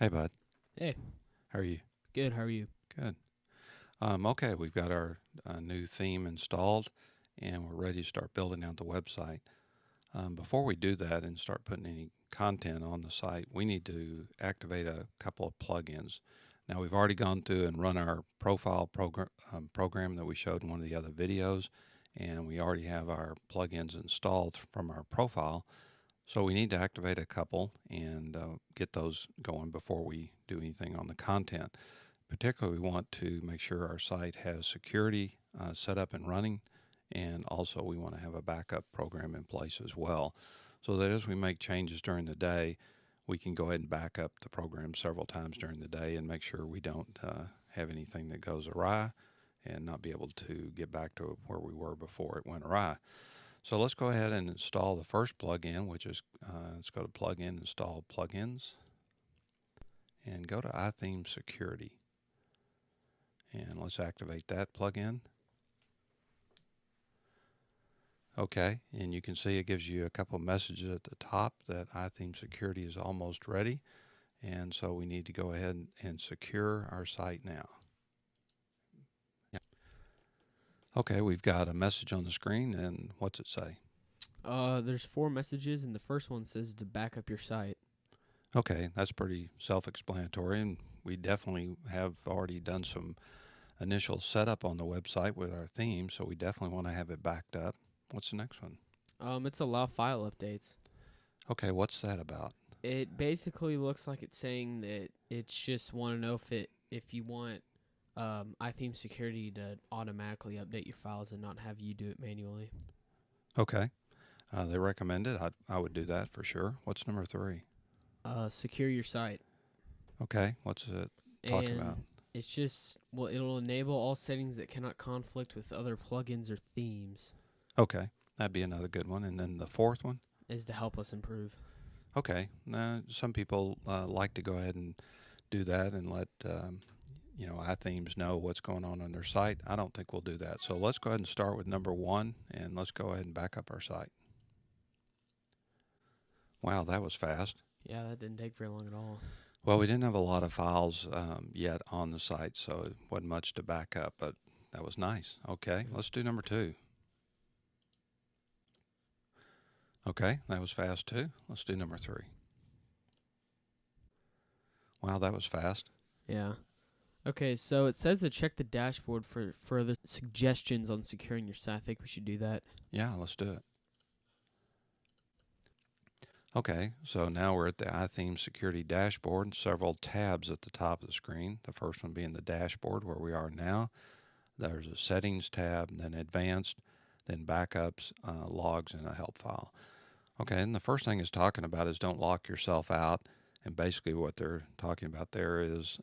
Hey, bud. Hey, How are you? good. How are you? Good. Okay, we've got our new theme installed and we're ready to start building out the website. Before we do that and start putting any content on the site, we need to activate a couple of plugins. Now, we've already gone through and run our profile program that we showed in one of the other videos, and we already have our plugins installed from our profile. So we need to activate a couple and get those going before we do anything on the content. Particularly, we want to make sure our site has security set up and running, and also we want to have a backup program in place as well, so that as we make changes during the day, we can go ahead and back up the program several times during the day and make sure we don't have anything that goes awry and not be able to get back to where we were before it went awry. So let's go ahead and install the first plugin, which is let's go to Plugin, Install Plugins, and go to iThemes Security. And let's activate that plugin. Okay, and you can see it gives you a couple of messages at the top that iTheme Security is almost ready. And so we need to go ahead and secure our site now. Okay, we've got a message on the screen, and what's it say? There's four messages, and the first one says to back up your site. Okay, that's pretty self-explanatory, and we definitely have already done some initial setup on the website with our theme, so we definitely want to have it backed up. What's the next one? It's allow file updates. Okay, what's that about? It basically looks like it's saying that it's just want to know if you want iTheme security to automatically update your files and not have you do it manually. Okay, they recommend it. I would do that for sure. What's number three? Secure your site, Okay, what's it talking about? and it's just it'll enable all settings that cannot conflict with other plugins or themes. Okay, that'd be another good one. And then the fourth one? Is to help us improve. Okay, now some people like to go ahead and do that and let iThemes know what's going on their site. I don't think we'll do that. So let's go ahead and start with number one, and let's go ahead and back up our site. Wow, that was fast. Yeah, that didn't take very long at all. Well, we didn't have a lot of files yet on the site, so it wasn't much to back up, but that was nice. Okay, let's do number two. Okay, that was fast too. Let's do number three. Wow, that was fast. Yeah. Okay, so it says to check the dashboard for further suggestions on securing your site. I think we should do that. Yeah, let's do it. Okay, so now we're at the iThemes Security Dashboard, several tabs at the top of the screen. The first one being the dashboard where we are now. There's a settings tab, then advanced, then backups, logs, and a help file. Okay, and the first thing it's talking about is don't lock yourself out. And basically what they're talking about there is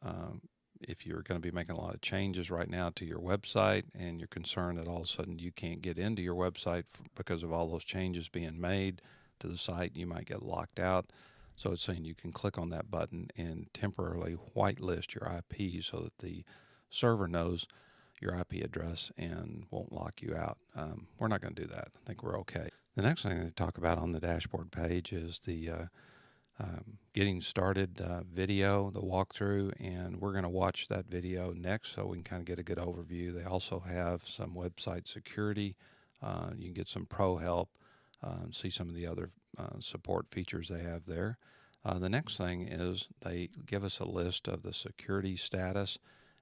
if you're going to be making a lot of changes right now to your website and you're concerned that all of a sudden you can't get into your website because of all those changes being made to the site, you might get locked out. So it's saying you can click on that button and temporarily whitelist your IP so that the server knows your IP address and won't lock you out. We're not going to do that. I think we're okay. The next thing they talk about on the dashboard page is the getting started video, the walkthrough, and we're going to watch that video next so we can kind of get a good overview. They also have some website security. You can get some pro help, see some of the other support features they have there. The next thing is they give us a list of the security status,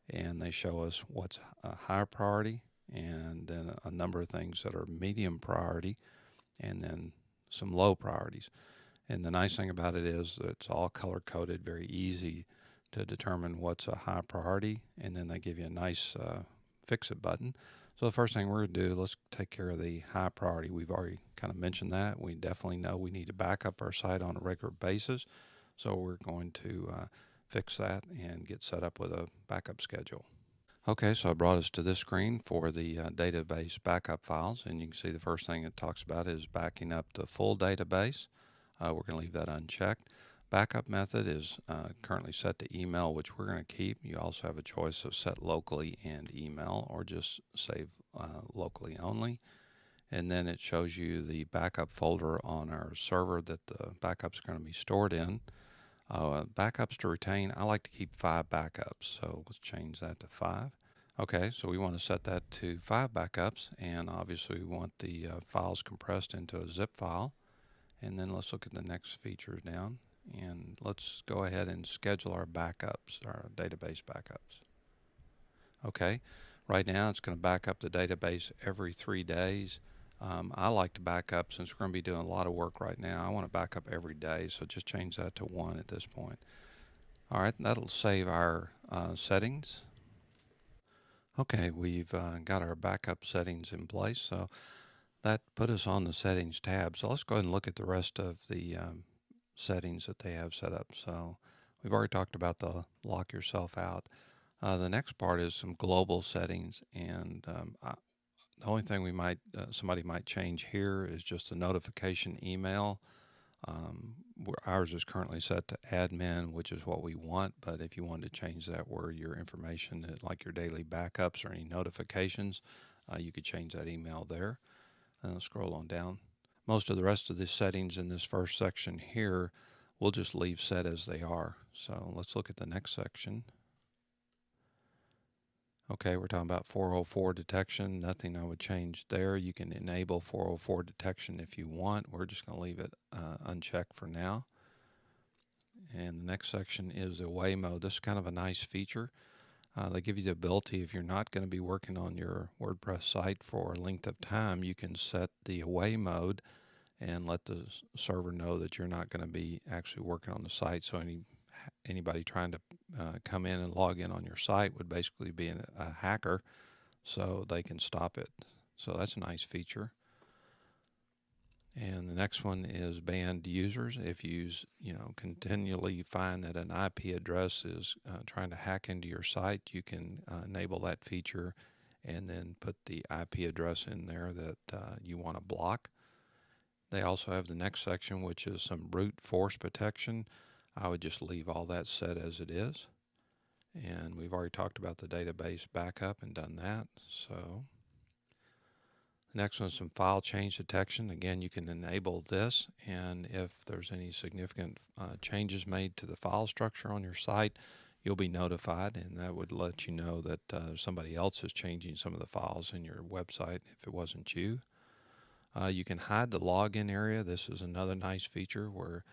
and they show us what's a high priority and then a number of things that are medium priority and then some low priorities. And the nice thing about it is it's all color coded, very easy to determine what's a high priority, and then they give you a nice fix it button. So the first thing we're going to do, let's take care of the high priority. We've already kind of mentioned that. We definitely know we need to back up our site on a regular basis. So we're going to fix that and get set up with a backup schedule. Okay, so I brought us to this screen for the database backup files, and you can see the first thing it talks about is backing up the full database. We're going to leave that unchecked. Backup method is currently set to email, which we're going to keep. You also have a choice of set locally and email, or just save locally only. And then it shows you the backup folder on our server that the backup's going to be stored in. Backups to retain. I like to keep 5 backups, so let's change that to 5. Okay, so we want to set that to 5 backups, and obviously we want the files compressed into a zip file. And then let's look at the next feature down, and let's go ahead and schedule our backups, our database backups. Okay, right now it's going to back up the database every 3 days. I like to back up, since we're going to be doing a lot of work right now, I want to back up every day, so just change that to 1 at this point. All right, that'll save our settings. Okay, we've got our backup settings in place, so that put us on the settings tab. So let's go ahead and look at the rest of the settings that they have set up. So we've already talked about the lock yourself out. The next part is some global settings, and the only thing somebody might change here is just the notification email. Ours is currently set to admin, which is what we want, but if you wanted to change that where your information, like your daily backups or any notifications, you could change that email there. Scroll on down. Most of the rest of the settings in this first section here, we'll just leave set as they are. So let's look at the next section. Okay, we're talking about 404 detection. Nothing I would change there. You can enable 404 detection if you want. We're just going to leave it unchecked for now. And the next section is away mode. This is kind of a nice feature. They give you the ability, if you're not going to be working on your WordPress site for a length of time, you can set the away mode and let the server know that you're not going to be actually working on the site. So anybody trying to come in and log in on your site would basically be a hacker, so they can stop it. So that's a nice feature. And the next one is banned users. If you continually find that an IP address is trying to hack into your site, you can enable that feature and then put the IP address in there that you want to block. They also have the next section, which is some brute force protection. I would just leave all that set as it is. And we've already talked about the database backup and done that. So the next one is some file change detection. Again, you can enable this, and if there's any significant changes made to the file structure on your site, you'll be notified, and that would let you know that somebody else is changing some of the files in your website if it wasn't you. You can hide the login area. This is another nice feature where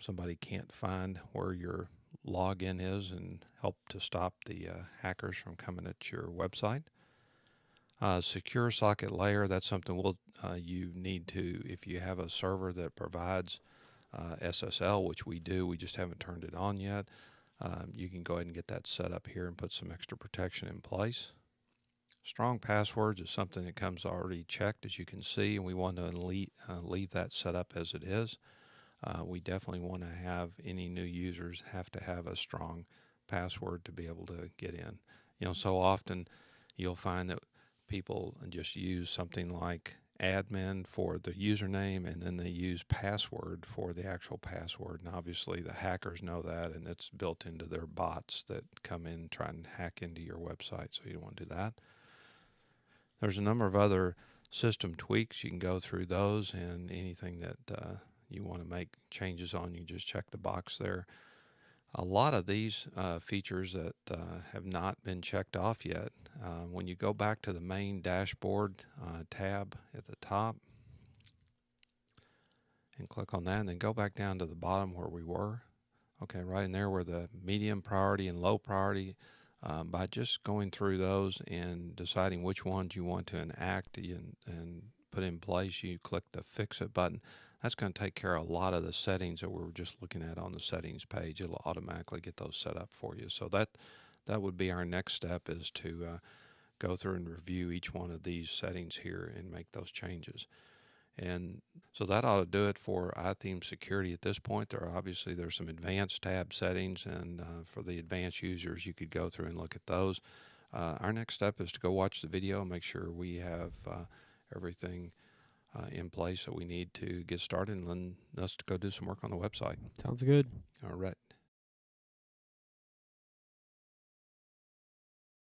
somebody can't find where your login is and help to stop the hackers from coming at your website. Secure socket layer, that's something you need to, if you have a server that provides SSL, which we do, we just haven't turned it on yet. You can go ahead and get that set up here and put some extra protection in place. Strong passwords is something that comes already checked, as you can see, and we want to leave that set up as it is. We definitely want to have any new users have to have a strong password to be able to get in. So often you'll find that people just use something like admin for the username, and then they use password for the actual password. And obviously the hackers know that, and it's built into their bots that come in and try and hack into your website. So you don't want to do that. There's a number of other system tweaks. You can go through those, and anything that you want to make changes on, you just check the box there. A lot of these features that have not been checked off yet, when you go back to the main dashboard tab at the top and click on that, and then go back down to the bottom where we were. Okay, right in there where the medium priority and low priority, by just going through those and deciding which ones you want to enact and put in place, you click the Fix It button. That's going to take care of a lot of the settings that we were just looking at on the settings page. It'll automatically get those set up for you. So that would be our next step, is to go through and review each one of these settings here and make those changes. And so that ought to do it for iThemes security at this point. There's some advanced tab settings, and for the advanced users, you could go through and look at those. Our next step is to go watch the video and make sure we have everything in place that we need to get started, and then let's go do some work on the website. Sounds good. All right.